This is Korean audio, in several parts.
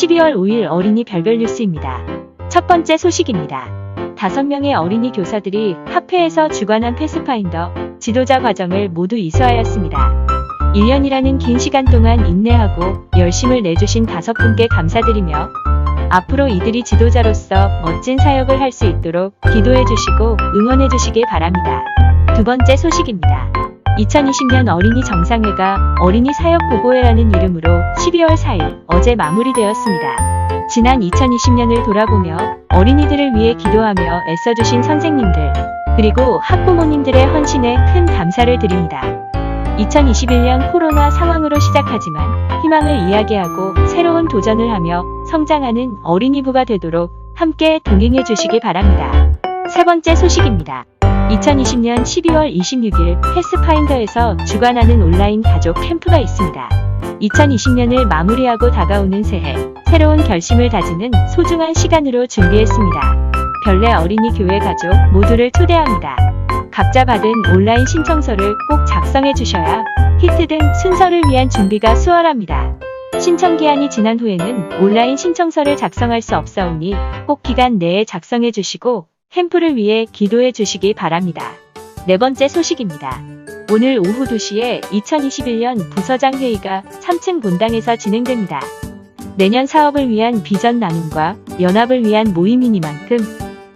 12월 5일 어린이 별별 뉴스입니다. 첫 번째 소식입니다. 5명의 어린이 교사들이 합회에서 주관한 패스파인더 지도자 과정을 모두 이수하였습니다. 1년이라는 긴 시간 동안 인내하고 열심을 내주신 5분께 감사드리며 앞으로 이들이 지도자로서 멋진 사역을 할 수 있도록 기도해 주시고 응원해 주시길 바랍니다. 두 번째 소식입니다. 2020년 어린이 정상회가 어린이 사역 보고회라는 이름으로 12월 4일 어제 마무리되었습니다. 지난 2020년을 돌아보며 어린이들을 위해 기도하며 애써주신 선생님들 그리고 학부모님들의 헌신에 큰 감사를 드립니다. 2021년 코로나 상황으로 시작하지만 희망을 이야기하고 새로운 도전을 하며 성장하는 어린이부가 되도록 함께 동행해 주시기 바랍니다. 세 번째 소식입니다. 2020년 12월 26일 패스파인더에서 주관하는 온라인 가족 캠프가 있습니다. 2020년을 마무리하고 다가오는 새해, 새로운 결심을 다지는 소중한 시간으로 준비했습니다. 별내 어린이 교회 가족 모두를 초대합니다. 각자 받은 온라인 신청서를 꼭 작성해 주셔야 히트 등 순서를 위한 준비가 수월합니다. 신청 기한이 지난 후에는 온라인 신청서를 작성할 수 없사오니 꼭 기간 내에 작성해 주시고 캠프를 위해 기도해 주시기 바랍니다. 네 번째 소식입니다. 오늘 오후 2시에 2021년 부서장 회의가 3층 본당에서 진행됩니다. 내년 사업을 위한 비전 나눔과 연합을 위한 모임이니만큼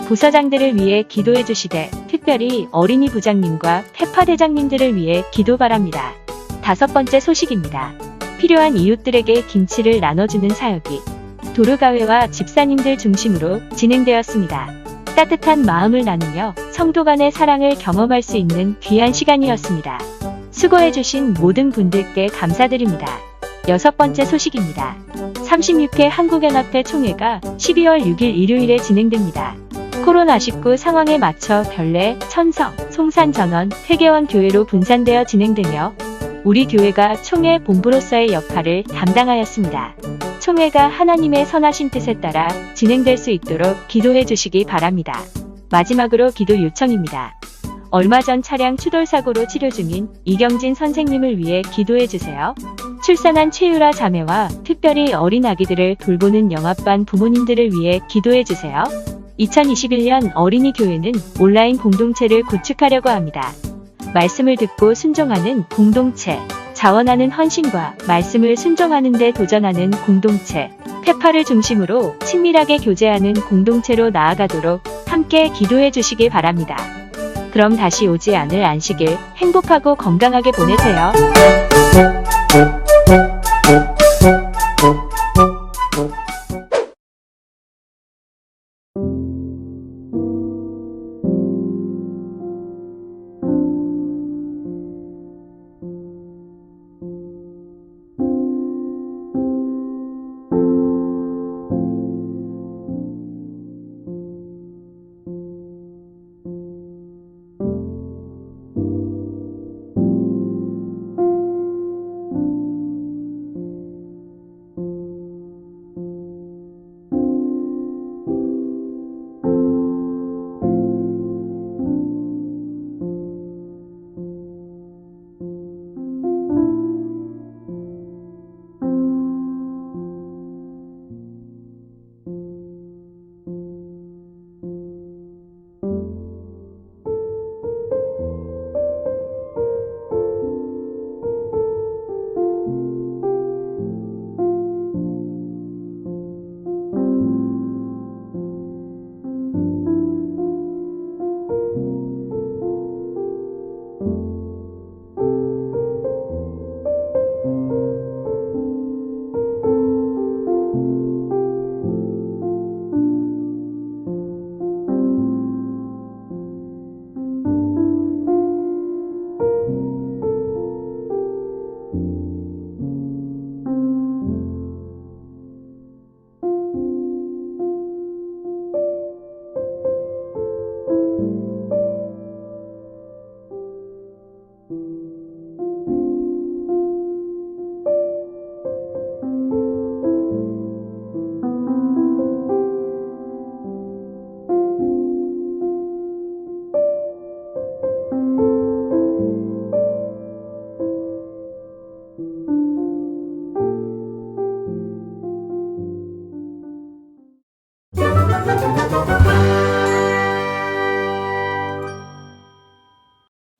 부서장들을 위해 기도해 주시되 특별히 어린이 부장님과 페파 대장님들을 위해 기도 바랍니다. 다섯 번째 소식입니다. 필요한 이웃들에게 김치를 나눠주는 사역이 도르가회와 집사님들 중심으로 진행되었습니다. 따뜻한 마음을 나누며 성도 간의 사랑을 경험할 수 있는 귀한 시간이었습니다. 수고해주신 모든 분들께 감사드립니다. 여섯 번째 소식입니다. 36회 한국연합회 총회가 12월 6일 일요일에 진행됩니다. 코로나19 상황에 맞춰 별내, 천성, 송산전원, 회계원 교회로 분산되어 진행되며 우리 교회가 총회 본부로서의 역할을 담당하였습니다. 총회가 하나님의 선하신 뜻에 따라 진행될 수 있도록 기도해 주시기 바랍니다. 마지막으로 기도 요청입니다. 얼마 전 차량 추돌 사고로 치료 중인 이경진 선생님을 위해 기도해 주세요. 출산한 최유라 자매와 특별히 어린 아기들을 돌보는 영아반 부모님들을 위해 기도해 주세요. 2021년 어린이 교회는 온라인 공동체를 구축하려고 합니다. 말씀을 듣고 순종하는 공동체, 자원하는 헌신과 말씀을 순종하는 데 도전하는 공동체, 페파를 중심으로 친밀하게 교제하는 공동체로 나아가도록 함께 기도해 주시길 바랍니다. 그럼 다시 오지 않을 안식일 행복하고 건강하게 보내세요.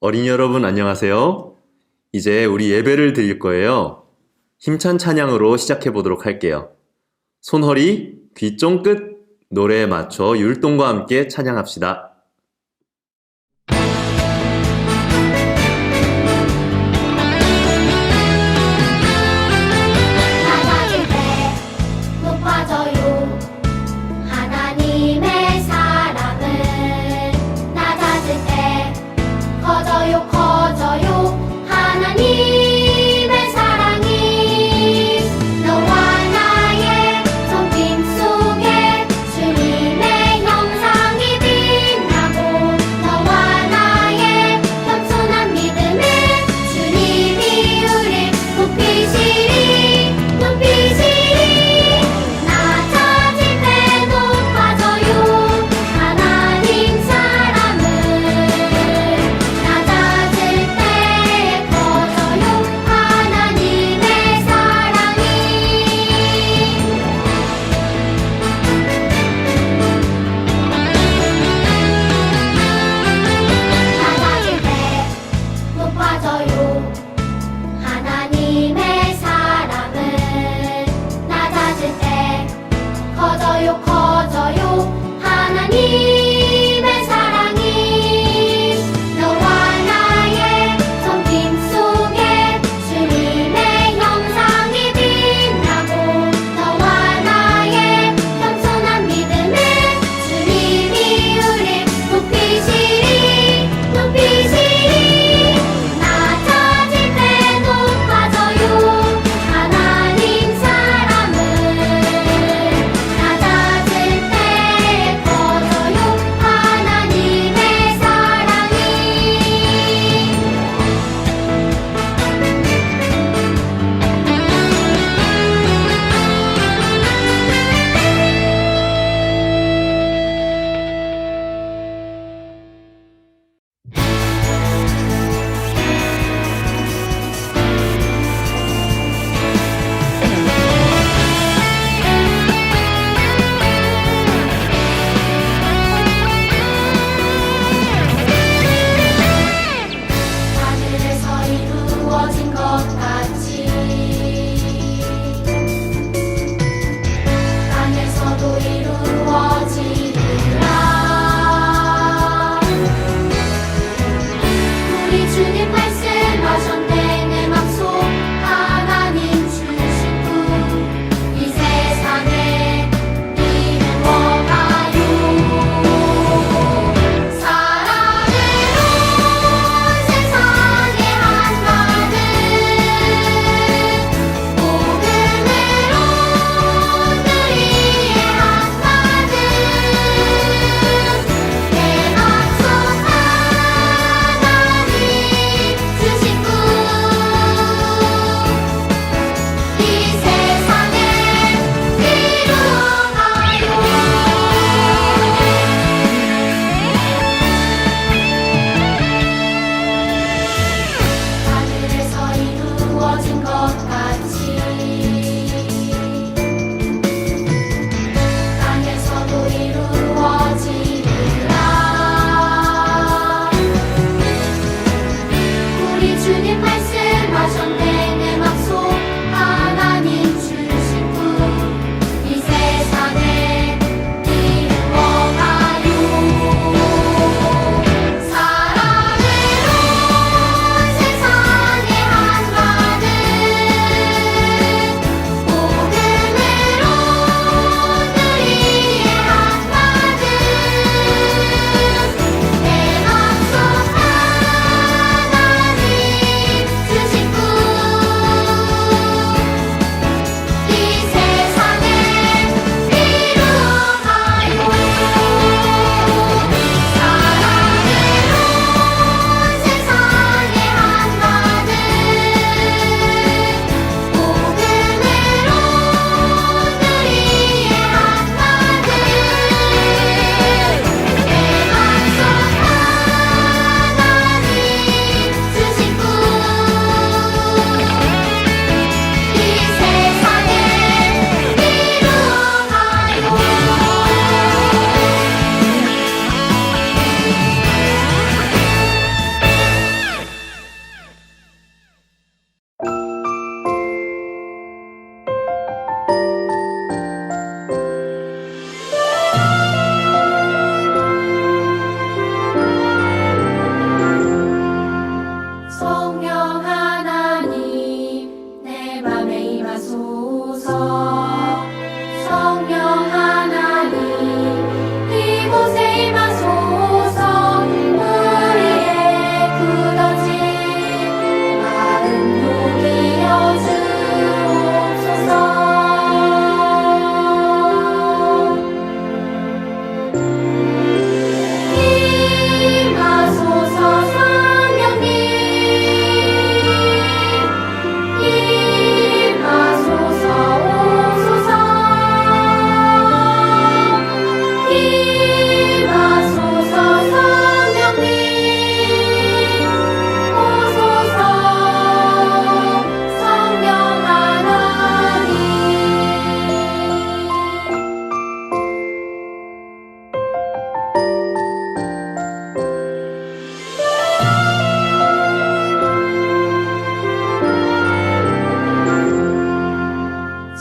어린이 여러분 안녕하세요. 이제 우리 예배를 드릴 거예요. 힘찬 찬양으로 시작해 보도록 할게요. 손허리, 귀 쫑긋, 노래에 맞춰 율동과 함께 찬양합시다. 낮아질 때 높아져요 하나님의 사랑은 낮아질 때 커져요 커져요 하나님의 사랑이 너와 나의 손길 속에 주님의 형상이 빛나요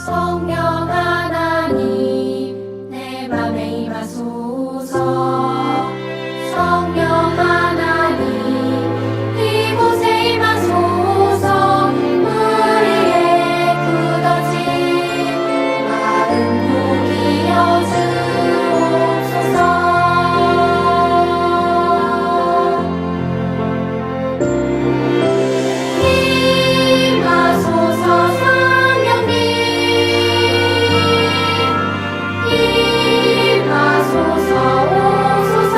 성령 하나님 내 맘에 임하소서 성령 하나님 이곳에 임하소서 우리의 굳어진 마음 포기여 주옵소서 임하소서 성령님 임하소서 오소서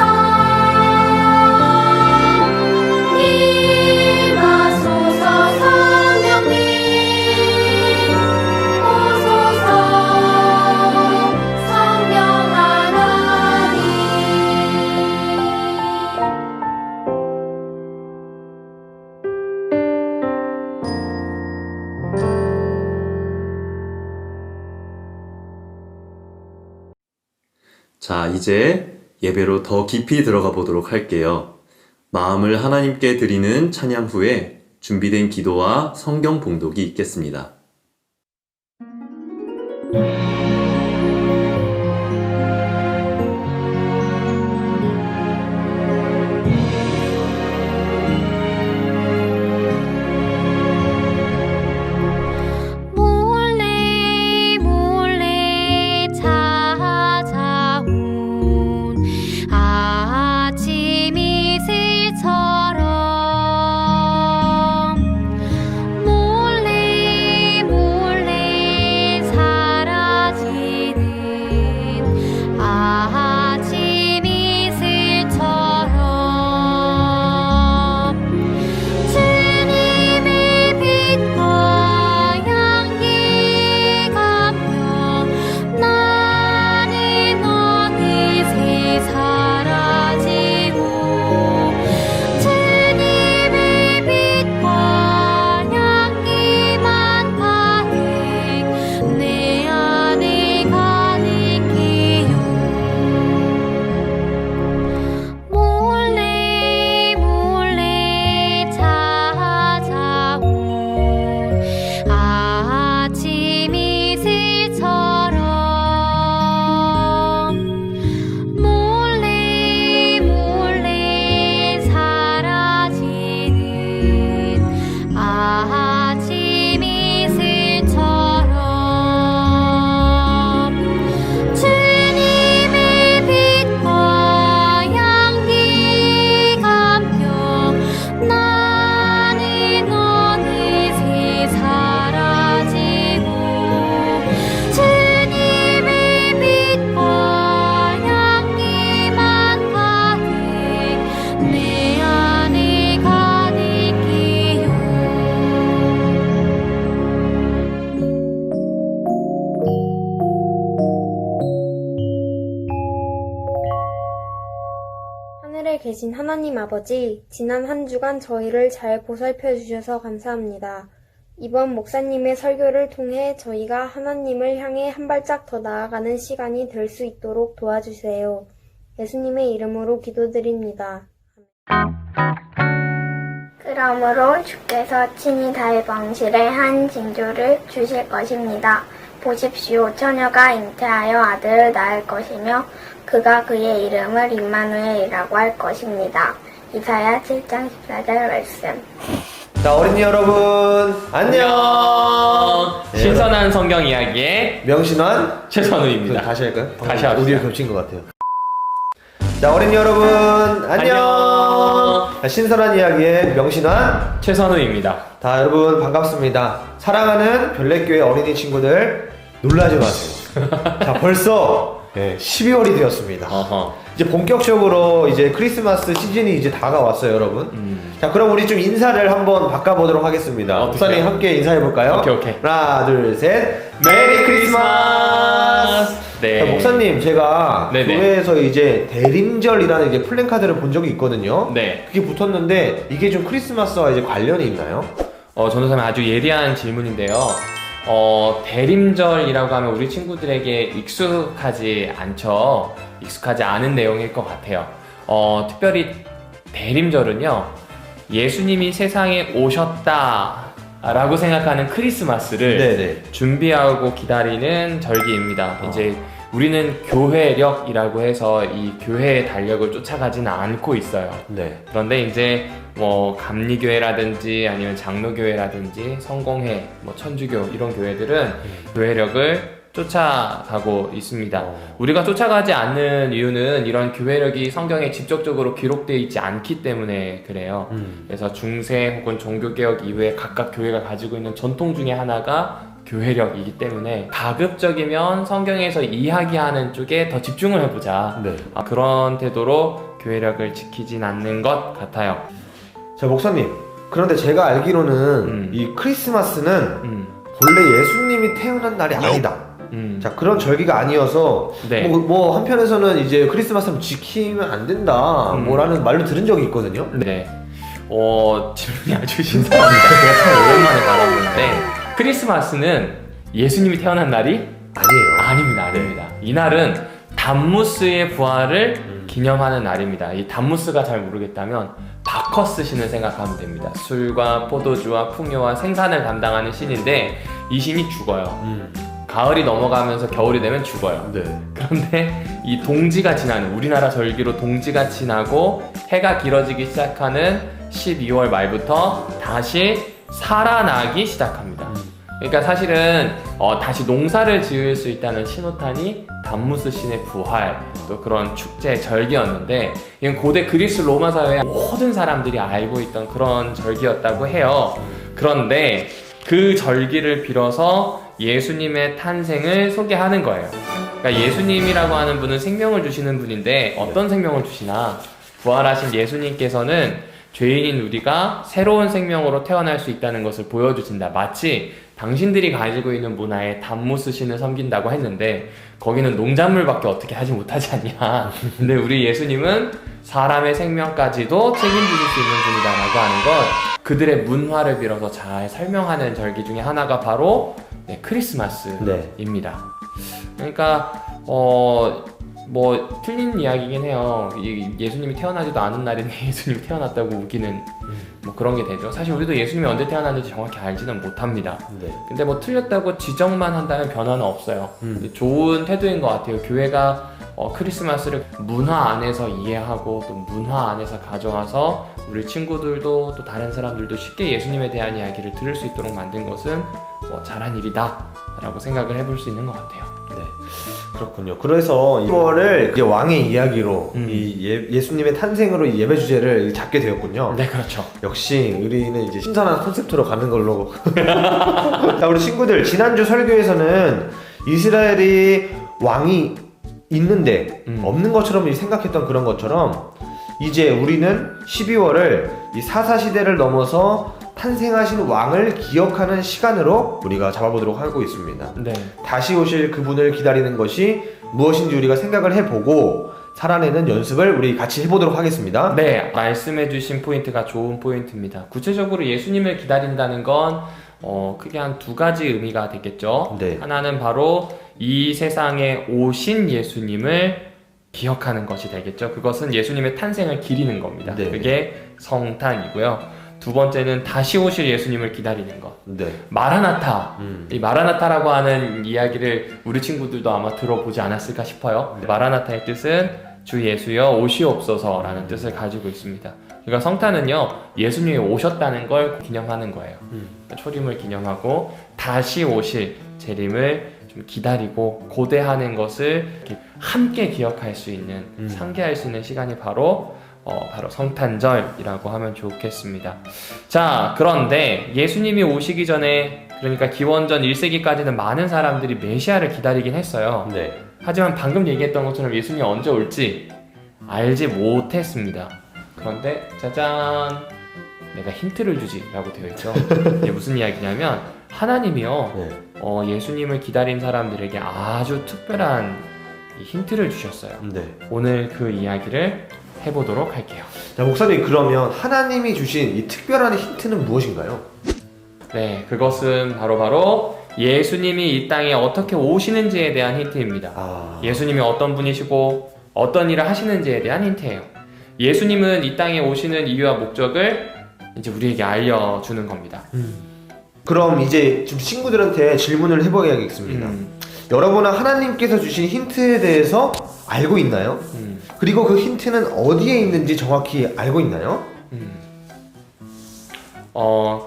임하소서 성령님 오소서 성령 하나님 자, 이제 예배로 더 깊이 들어가 보도록 할게요. 마음을 하나님께 드리는 찬양 후에 준비된 기도와 성경 봉독이 있겠습니다. 몰래 몰래 찾아온 아침 이슬처럼 몰래 몰래 사라지는 아침 이슬처럼 주님의 빛과 향기 감겨 나는 어느새 사라지고 주님의 빛과 향기만 가득 내 안에 가득해요 몰래 몰래 찾아온 아침 이슬처럼 몰래 몰래 사라지는 아침 이슬처럼 주님의 빛과 향기 감겨 나는 어느새 사라지고 주님의 빛과 향기만 가득 내 안에 가득해요 하늘에 계신 하나님 아버지, 지난 한 주간 저희를 잘 보살펴 주셔서 감사합니다. 이번 목사님의 설교를 통해 저희가 하나님을 향해 한 발짝 더 나아가는 시간이 될 수 있도록 도와주세요. 예수님의 이름으로 기도드립니다. 그러므로 주께서 친히 달방실에 한 징조를 주실 것입니다. 보십시오. 처녀가 잉태하여 아들을 낳을 것이며 그가 그의 이름을 임마누엘이라고 할 것입니다. 이사야 7장 14절 말씀. 자, 어린이 여러분, 안녕! 네, 신선한 성경 이야기의 명신환 최선우입니다. 다시 할까요? 다시 합시다. 오디오 겹친 것 같아요. 자, 어린이 여러분, 안녕! 자, 신선한 이야기의 명신환 최선우입니다. 자, 여러분 반갑습니다. 사랑하는 별내교회 어린이 친구들, 놀라지 마세요. 자, 벌써 12월이 되었습니다. 어허. 이제 본격적으로 이제 크리스마스 시즌이 이제 다가왔어요, 여러분. 자, 그럼 우리 좀 인사를 한번 바꿔보도록 하겠습니다. 목사님 함께 인사해볼까요? 오케이. 하나, 둘, 셋. 메리 크리스마스! 네. 자, 목사님, 제가 네네. 교회에서 이제 대림절이라는 이제 플랜카드를 본 적이 있거든요. 네. 그게 붙었는데, 이게 좀 크리스마스와 이제 관련이 있나요? 전도사님 아주 예리한 질문인데요. 대림절이라고 하면 우리 친구들에게 익숙하지 않죠. 익숙하지 않은 내용일 것 같아요. 특별히 대림절은요, 예수님이 세상에 오셨다 라고 생각하는 크리스마스를 네네. 준비하고 기다리는 절기입니다. 이제 우리는 교회력이라고 해서 이 교회의 달력을 쫓아가지는 않고 있어요. 네. 그런데 이제 뭐 감리교회라든지 아니면 장로교회라든지 성공회, 뭐 천주교 이런 교회들은 교회력을 쫓아가고 있습니다. 우리가 쫓아가지 않는 이유는 이런 교회력이 성경에 직접적으로 기록되어 있지 않기 때문에 그래요. 그래서 중세 혹은 종교개혁 이후에 각각 교회가 가지고 있는 전통 중에 하나가 교회력이기 때문에 가급적이면 성경에서 이야기하는 쪽에 더 집중을 해보자. 네. 그런 태도로 교회력을 지키진 않는 것 같아요. 자, 목사님. 그런데 제가 알기로는 이 크리스마스는 본래 예수님이 태어난 날이 아니다. 자, 그런 절기가 아니어서 네. 뭐 한편에서는 이제 크리스마스는 지키면 안 된다 뭐라는 말로 들은 적이 있거든요. 네. 질문이 아주 신선합니다. 제가 참 오랜만에 받았는데 크리스마스는 예수님이 태어난 날이 아니에요. 아닙니다. 이날은 담무스의 부활을 기념하는 날입니다. 이 담무스가 잘 모르겠다면 바커스 신을 생각하면 됩니다. 술과 포도주와 풍요와 생산을 담당하는 신인데 이 신이 죽어요. 가을이 넘어가면서 겨울이 되면 죽어요. 네. 그런데 이 동지가 지나는, 우리나라 절기로 동지가 지나고 해가 길어지기 시작하는 12월 말부터 다시 살아나기 시작합니다. 그러니까 사실은 다시 농사를 지을 수 있다는 신호탄이 담무스 신의 부활, 또 그런 축제 절기였는데 이건 고대 그리스 로마 사회의 모든 사람들이 알고 있던 그런 절기였다고 해요. 그런데 그 절기를 빌어서 예수님의 탄생을 소개하는 거예요. 그러니까 예수님이라고 하는 분은 생명을 주시는 분인데 어떤 생명을 주시나, 부활하신 예수님께서는 죄인인 우리가 새로운 생명으로 태어날 수 있다는 것을 보여주신다. 마치 당신들이 가지고 있는 문화에 담무스 신을 섬긴다고 했는데 거기는 농작물밖에 어떻게 하지 못하지 않냐. 근데 우리 예수님은 사람의 생명까지도 책임지실 수 있는 분이다라고 하는 걸 그들의 문화를 빌어서 잘 설명하는 절기 중에 하나가 바로 크리스마스입니다. 그러니까 뭐 틀린 이야기긴 해요. 예수님이 태어나지도 않은 날인데 예수님이 태어났다고 우기는 뭐 그런 게 되죠. 사실 우리도 예수님이 언제 태어났는지 정확히 알지는 못합니다. 네. 근데 뭐 틀렸다고 지적만 한다면 변화는 없어요. 좋은 태도인 것 같아요. 교회가 크리스마스를 문화 안에서 이해하고 또 문화 안에서 가져와서 우리 친구들도 또 다른 사람들도 쉽게 예수님에 대한 이야기를 들을 수 있도록 만든 것은 뭐 잘한 일이다 라고 생각을 해볼 수 있는 것 같아요. 네. 그렇군요. 그래서 이거를 이제 왕의 이야기로 예수님의 탄생으로 예배 주제를 잡게 되었군요. 네, 그렇죠. 역시 우리는 이제 신선한 콘셉트로 가는 걸로. 자, 우리 친구들, 지난주 설교에서는 이스라엘이 왕이 있는데 없는 것처럼 생각했던 그런 것처럼 이제 우리는 12월을 이 사사시대를 넘어서 탄생하신 왕을 기억하는 시간으로 우리가 잡아보도록 하고 있습니다. 네. 다시 오실 그분을 기다리는 것이 무엇인지 우리가 생각을 해보고 살아내는 연습을 우리 같이 해보도록 하겠습니다. 네, 말씀해주신 포인트가 좋은 포인트입니다. 구체적으로 예수님을 기다린다는 건 크게 한 두 가지 의미가 되겠죠. 네. 하나는 바로 이 세상에 오신 예수님을 기억하는 것이 되겠죠. 그것은 예수님의 탄생을 기리는 겁니다. 네. 그게 성탄이고요. 두 번째는 다시 오실 예수님을 기다리는 것. 네. 마라나타. 이 마라나타라고 하는 이야기를 우리 친구들도 아마 들어보지 않았을까 싶어요. 마라나타의 뜻은 주 예수여 오시옵소서라는 뜻을 가지고 있습니다. 그러니까 성탄은요, 예수님이 오셨다는 걸 기념하는 거예요. 초림을 기념하고 다시 오실 재림을 좀 기다리고 고대하는 것을 이렇게 함께 기억할 수 있는, 상기할 수 있는 시간이 바로 성탄절이라고 하면 좋겠습니다. 자, 그런데 예수님이 오시기 전에, 그러니까 기원전 1세기까지는 많은 사람들이 메시아를 기다리긴 했어요. 네. 하지만 방금 얘기했던 것처럼 예수님이 언제 올지 알지 못했습니다. 그런데 짜잔, 내가 힌트를 주지 라고 되어 있죠. 이게 무슨 이야기냐면 하나님이요, 네. 예수님을 기다린 사람들에게 아주 특별한 힌트를 주셨어요. 네. 오늘 그 이야기를 해보도록 할게요. 자, 목사님, 그러면 하나님이 주신 이 특별한 힌트는 무엇인가요? 네, 그것은 바로 예수님이 이 땅에 어떻게 오시는지에 대한 힌트입니다. 예수님이 어떤 분이시고 어떤 일을 하시는지에 대한 힌트예요. 예수님은 이 땅에 오시는 이유와 목적을 이제 우리에게 알려주는 겁니다. 그럼 이제 좀 친구들한테 질문을 해봐야겠습니다. 여러분은 하나님께서 주신 힌트에 대해서 알고 있나요? 그리고 그 힌트는 어디에 있는지 정확히 알고 있나요?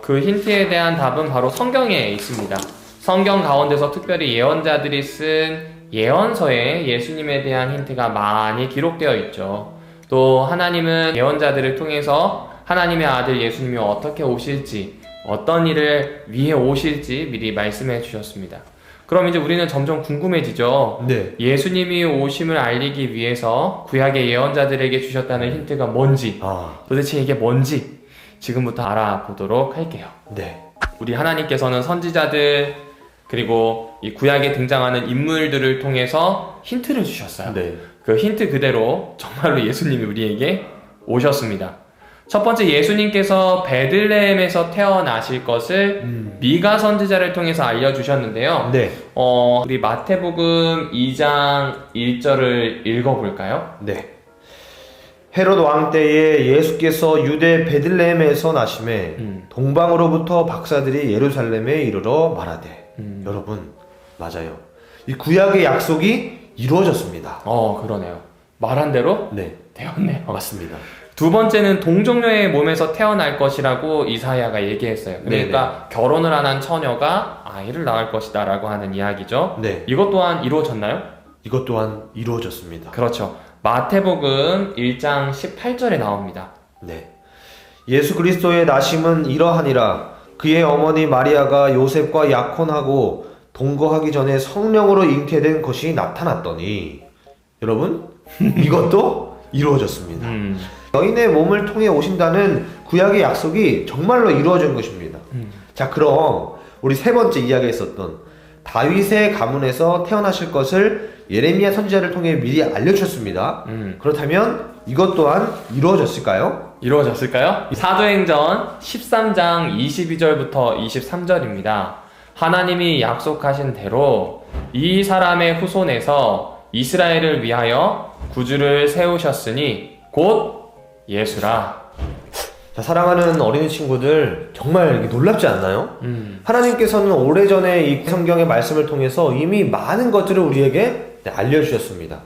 그 힌트에 대한 답은 바로 성경에 있습니다. 성경 가운데서 특별히 예언자들이 쓴 예언서에 예수님에 대한 힌트가 많이 기록되어 있죠. 또 하나님은 예언자들을 통해서 하나님의 아들 예수님이 어떻게 오실지, 어떤 일을 위해 오실지 미리 말씀해 주셨습니다. 그럼 이제 우리는 점점 궁금해지죠. 네. 예수님이 오심을 알리기 위해서 구약의 예언자들에게 주셨다는 힌트가 뭔지, 도대체 이게 뭔지 지금부터 알아보도록 할게요. 네. 우리 하나님께서는 선지자들 그리고 이 구약에 등장하는 인물들을 통해서 힌트를 주셨어요. 네. 그 힌트 그대로 정말로 예수님이 우리에게 오셨습니다. 첫 번째, 예수님께서 베들레헴에서 태어나실 것을 미가 선지자를 통해서 알려주셨는데요. 네. 우리 마태복음 2장 1절을 읽어볼까요? 네. 헤롯 왕 때에 예수께서 유대 베들레헴에서 나심에 동방으로부터 박사들이 예루살렘에 이르러 말하되. 여러분, 맞아요. 이 구약의 약속이 이루어졌습니다. 그러네요. 말한 대로 네. 되었네요. 맞습니다. 두 번째는 동정녀의 몸에서 태어날 것이라고 이사야가 얘기했어요. 그러니까 결혼을 안 한 처녀가 아이를 낳을 것이다 라고 하는 이야기죠. 네. 이것 또한 이루어졌나요? 이것 또한 이루어졌습니다. 그렇죠. 마태복음 1장 18절에 나옵니다. 네. 예수 그리스도의 나심은 이러하니라. 그의 어머니 마리아가 요셉과 약혼하고 동거하기 전에 성령으로 잉태된 것이 나타났더니. 여러분, 이것도 이루어졌습니다. 여인의 몸을 통해 오신다는 구약의 약속이 정말로 이루어진 것입니다. 자, 그럼 우리 세 번째 이야기에 있었던 다윗의 가문에서 태어나실 것을 예레미야 선지자를 통해 미리 알려주셨습니다. 그렇다면 이것 또한 이루어졌을까요? 이루어졌을까요? 사도행전 13장 22절부터 23절입니다. 하나님이 약속하신 대로 이 사람의 후손에서 이스라엘을 위하여 구주를 세우셨으니 곧 예수라. 자, 사랑하는 어린이 친구들, 정말 놀랍지 않나요? 하나님께서는 오래전에 이 성경의 말씀을 통해서 이미 많은 것들을 우리에게 알려주셨습니다.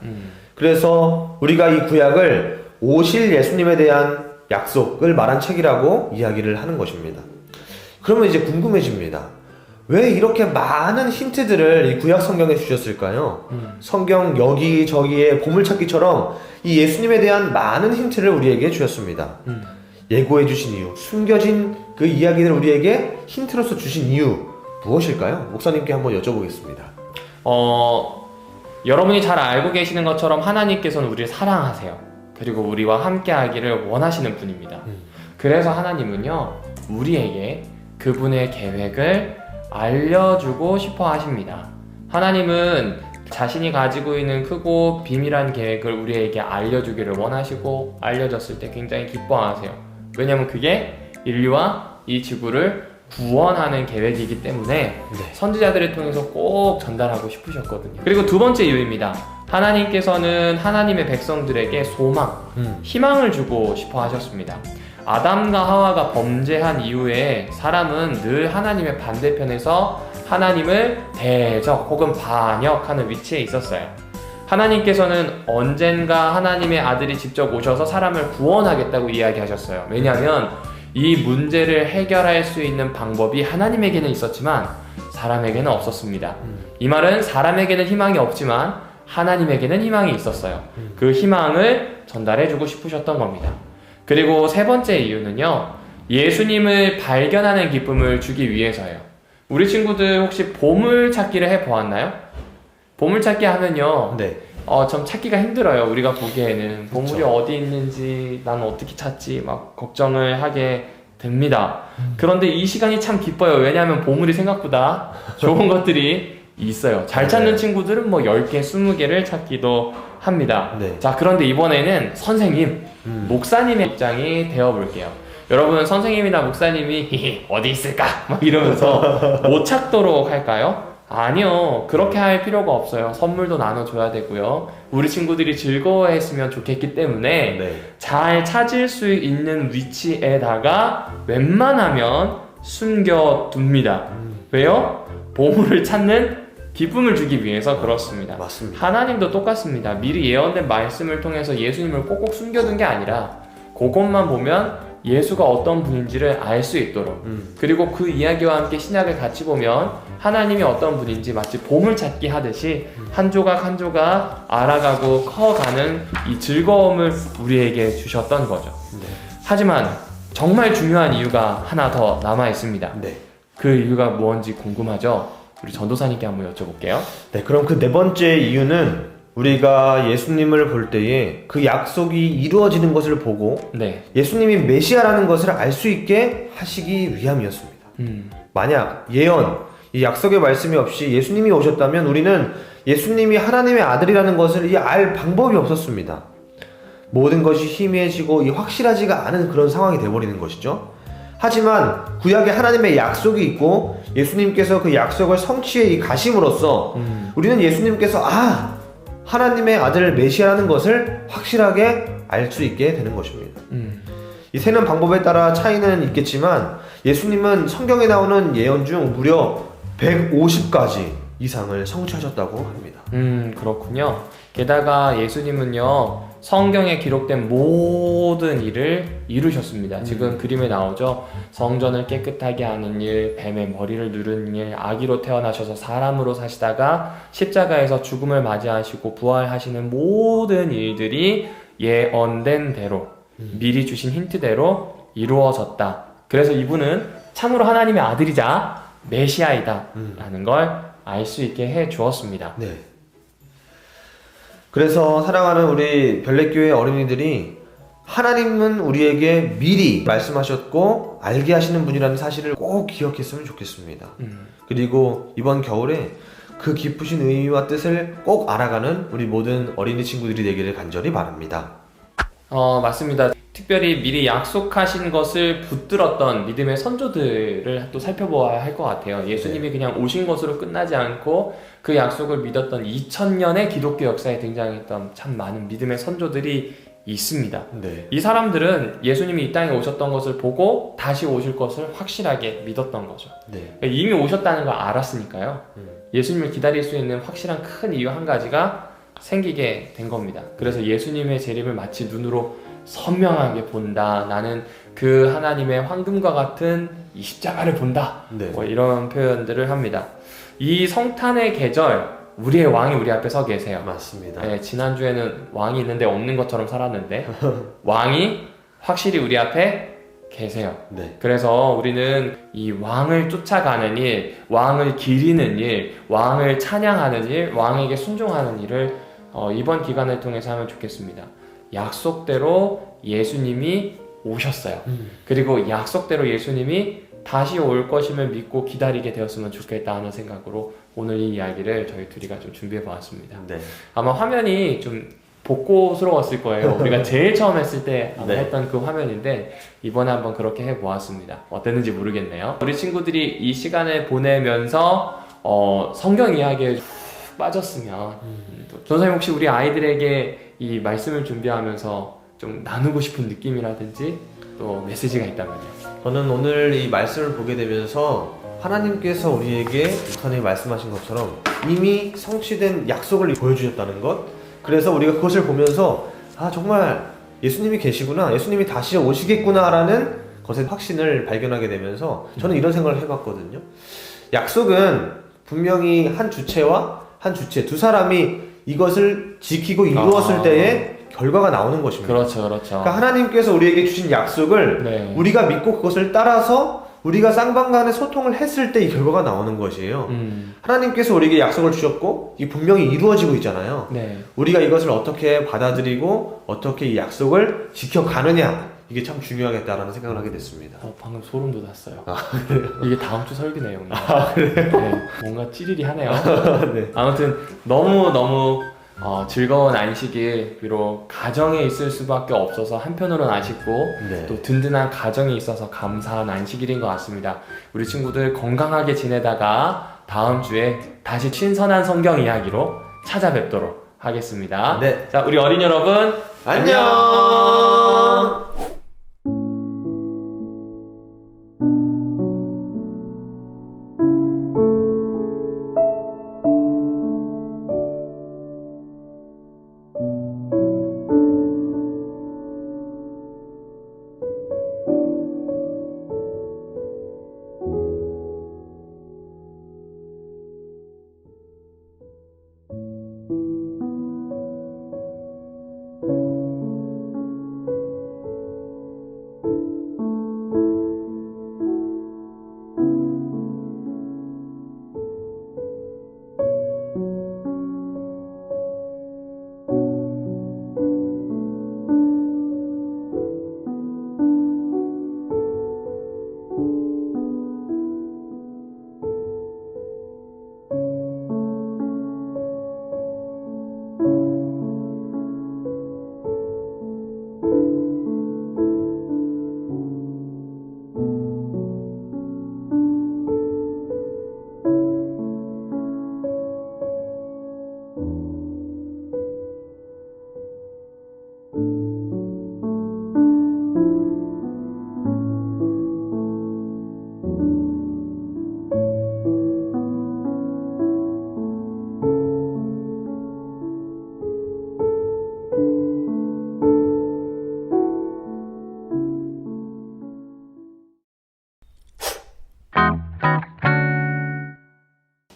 그래서 우리가 이 구약을 오실 예수님에 대한 약속을 말한 책이라고 이야기를 하는 것입니다. 그러면 이제 궁금해집니다. 왜 이렇게 많은 힌트들을 이 구약 성경에 주셨을까요? 성경 여기저기에 보물찾기처럼 이 예수님에 대한 많은 힌트를 우리에게 주셨습니다. 예고해 주신 이유, 숨겨진 그 이야기를 우리에게 힌트로서 주신 이유 무엇일까요? 목사님께 한번 여쭤보겠습니다. 여러분이 잘 알고 계시는 것처럼 하나님께서는 우리를 사랑하세요. 그리고 우리와 함께 하기를 원하시는 분입니다. 그래서 하나님은요, 우리에게 그분의 계획을 알려주고 싶어 하십니다. 하나님은 자신이 가지고 있는 크고 비밀한 계획을 우리에게 알려주기를 원하시고 알려졌을 때 굉장히 기뻐하세요. 왜냐면 그게 인류와 이 지구를 구원하는 계획이기 때문에 선지자들을 통해서 꼭 전달하고 싶으셨거든요. 그리고 두 번째 이유입니다. 하나님께서는 하나님의 백성들에게 소망, 희망을 주고 싶어 하셨습니다. 아담과 하와가 범죄한 이후에 사람은 늘 하나님의 반대편에서 하나님을 대적 혹은 반역하는 위치에 있었어요. 하나님께서는 언젠가 하나님의 아들이 직접 오셔서 사람을 구원하겠다고 이야기하셨어요. 왜냐하면 이 문제를 해결할 수 있는 방법이 하나님에게는 있었지만 사람에게는 없었습니다. 이 말은 사람에게는 희망이 없지만 하나님에게는 희망이 있었어요. 그 희망을 전달해주고 싶으셨던 겁니다. 그리고 세 번째 이유는요, 예수님을 발견하는 기쁨을 주기 위해서예요. 우리 친구들 혹시 보물찾기를 해보았나요? 보물찾기 하면요, 좀 찾기가 힘들어요. 우리가 보기에는 보물이 어디 있는지, 난 어떻게 찾지 막 걱정을 하게 됩니다. 그런데 이 시간이 참 기뻐요. 왜냐하면 보물이 생각보다 좋은 것들이 있어요. 잘 찾는 친구들은 뭐 10개, 20개를 찾기도 합니다. 자, 그런데 이번에는 선생님, 목사님의 입장이 되어볼게요. 여러분, 선생님이나 목사님이 어디 있을까? 막 이러면서 못 찾도록 할까요? 아니요, 그렇게 할 필요가 없어요. 선물도 나눠줘야 되고요. 우리 친구들이 즐거워했으면 좋겠기 때문에 잘 찾을 수 있는 위치에다가 웬만하면 숨겨둡니다. 왜요? 보물을 찾는 기쁨을 주기 위해서 그렇습니다. 맞습니다. 하나님도 똑같습니다. 미리 예언된 말씀을 통해서 예수님을 꼭꼭 숨겨둔 게 아니라 그것만 보면 예수가 어떤 분인지를 알 수 있도록 그리고 그 이야기와 함께 신약을 같이 보면 하나님이 어떤 분인지 마치 보물찾기 하듯이 한 조각 한 조각 알아가고 커가는 이 즐거움을 우리에게 주셨던 거죠. 네. 하지만 정말 중요한 이유가 하나 더 남아 있습니다. 네. 그 이유가 뭔지 궁금하죠? 우리 전도사님께 한번 여쭤볼게요. 네, 그럼 그 네 번째 이유는 우리가 예수님을 볼 때에 그 약속이 이루어지는 것을 보고 네. 예수님이 메시아라는 것을 알 수 있게 하시기 위함이었습니다. 만약 예언, 이 약속의 말씀이 없이 예수님이 오셨다면 우리는 예수님이 하나님의 아들이라는 것을 알 방법이 없었습니다. 모든 것이 희미해지고 확실하지가 않은 그런 상황이 되어버리는 것이죠. 하지만 구약에 하나님의 약속이 있고 예수님께서 그 약속을 성취해 가심으로써 우리는 예수님께서 하나님의 아들 메시아라는 것을 확실하게 알 수 있게 되는 것입니다. 이 세는 방법에 따라 차이는 있겠지만 예수님은 성경에 나오는 예언 중 무려 150가지 이상을 성취하셨다고 합니다. 그렇군요. 게다가 예수님은요, 성경에 기록된 모든 일을 이루셨습니다. 지금 그림에 나오죠. 성전을 깨끗하게 하는 일, 뱀의 머리를 누르는 일, 아기로 태어나셔서 사람으로 사시다가 십자가에서 죽음을 맞이하시고 부활하시는 모든 일들이 예언된 대로, 미리 주신 힌트대로 이루어졌다. 그래서 이분은 참으로 하나님의 아들이자 메시아이다 라는 걸 알 수 있게 해 주었습니다. 네. 그래서 사랑하는 우리 별내교회 어린이들이 하나님은 우리에게 미리 말씀하셨고 알게 하시는 분이라는 사실을 꼭 기억했으면 좋겠습니다. 그리고 이번 겨울에 그 깊으신 의미와 뜻을 꼭 알아가는 우리 모든 어린이 친구들이 되기를 간절히 바랍니다. 맞습니다. 특별히 미리 약속하신 것을 붙들었던 믿음의 선조들을 또 살펴보아야 할 것 같아요. 예수님이 그냥 오신 것으로 끝나지 않고 그 약속을 믿었던 2000년의 기독교 역사에 등장했던 참 많은 믿음의 선조들이 있습니다. 네. 이 사람들은 예수님이 이 땅에 오셨던 것을 보고 다시 오실 것을 확실하게 믿었던 거죠. 네. 이미 오셨다는 걸 알았으니까요. 예수님을 기다릴 수 있는 확실한 큰 이유 한 가지가 생기게 된 겁니다. 그래서 예수님의 재림을 마치 눈으로 선명하게 본다. 나는 그 하나님의 황금과 같은 이 십자가를 본다. 네. 뭐 이런 표현들을 합니다. 이 성탄의 계절, 우리의 왕이 우리 앞에 서 계세요. 맞습니다. 네, 지난주에는 왕이 있는데 없는 것처럼 살았는데 왕이 확실히 우리 앞에 계세요. 네. 그래서 우리는 이 왕을 쫓아가는 일, 왕을 기리는 일, 왕을 찬양하는 일, 왕에게 순종하는 일을 이번 기간을 통해서 하면 좋겠습니다. 약속대로 예수님이 오셨어요. 그리고 약속대로 예수님이 다시 올 것임을 믿고 기다리게 되었으면 좋겠다 하는 생각으로 오늘 이 이야기를 저희 둘이가 좀 준비해 보았습니다. 네. 아마 화면이 좀 복고스러웠을 거예요. 우리가 제일 처음 했을 때 네. 했던 그 화면인데 이번에 한번 그렇게 해보았습니다. 어땠는지 모르겠네요. 우리 친구들이 이 시간을 보내면서 성경 이야기에 훅 빠졌으면 전사님 혹시 우리 아이들에게 이 말씀을 준비하면서 좀 나누고 싶은 느낌이라든지 또 메시지가 있다면요? 저는 오늘 이 말씀을 보게 되면서 하나님께서 우리에게 전에 말씀하신 것처럼 이미 성취된 약속을 보여주셨다는 것, 그래서 우리가 그것을 보면서 정말 예수님이 계시구나, 예수님이 다시 오시겠구나 라는 것의 확신을 발견하게 되면서 저는 이런 생각을 해봤거든요. 약속은 분명히 한 주체와 한 주체, 두 사람이 이것을 지키고 이루었을 때에 결과가 나오는 것입니다. 그렇죠. 그러니까 하나님께서 우리에게 주신 약속을 우리가 믿고 그것을 따라서 우리가 쌍방간에 소통을 했을 때 이 결과가 나오는 것이에요. 하나님께서 우리에게 약속을 주셨고 이 분명히 이루어지고 있잖아요. 네. 우리가 이것을 어떻게 받아들이고 어떻게 이 약속을 지켜가느냐, 이게 참 중요하겠다라는 생각을 하게 됐습니다. 방금 소름 돋았어요. 그래요? 이게 다음 주 설교 내용이에요. 그래요? 네, 뭔가 찌릿이 하네요. 네. 아무튼 너무 즐거운 안식일, 비록 가정에 있을 수밖에 없어서 한편으로는 아쉽고 네. 또 든든한 가정이 있어서 감사한 안식일인 것 같습니다. 우리 친구들 건강하게 지내다가 다음 주에 다시 신선한 성경 이야기로 찾아뵙도록 하겠습니다. 네. 자, 우리 어린이 여러분 안녕.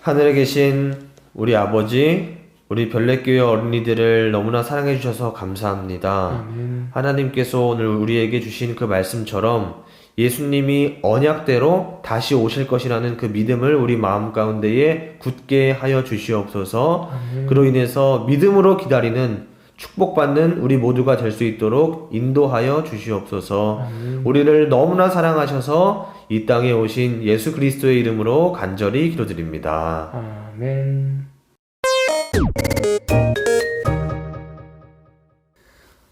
하늘에 계신 우리 아버지, 우리 별내교회 어린이들을 너무나 사랑해 주셔서 감사합니다. 하나님께서 오늘 우리에게 주신 그 말씀처럼 예수님이 언약대로 다시 오실 것이라는 그 믿음을 우리 마음 가운데에 굳게 하여 주시옵소서. 그로 인해서 믿음으로 기다리는 축복받는 우리 모두가 될 수 있도록 인도하여 주시옵소서. 우리를 너무나 사랑하셔서 이 땅에 오신 예수 그리스도의 이름으로 간절히 기도드립니다. 아멘.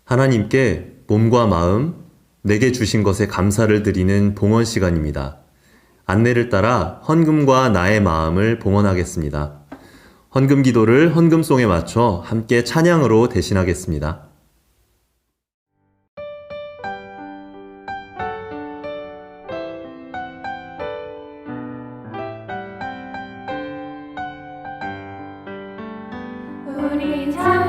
하나님께 몸과 마음, 내게 주신 것에 감사를 드리는 봉헌 시간입니다. 안내를 따라 헌금과 나의 마음을 봉헌하겠습니다. 헌금 기도를 헌금송에 맞춰 함께 찬양으로 대신하겠습니다. 우리 참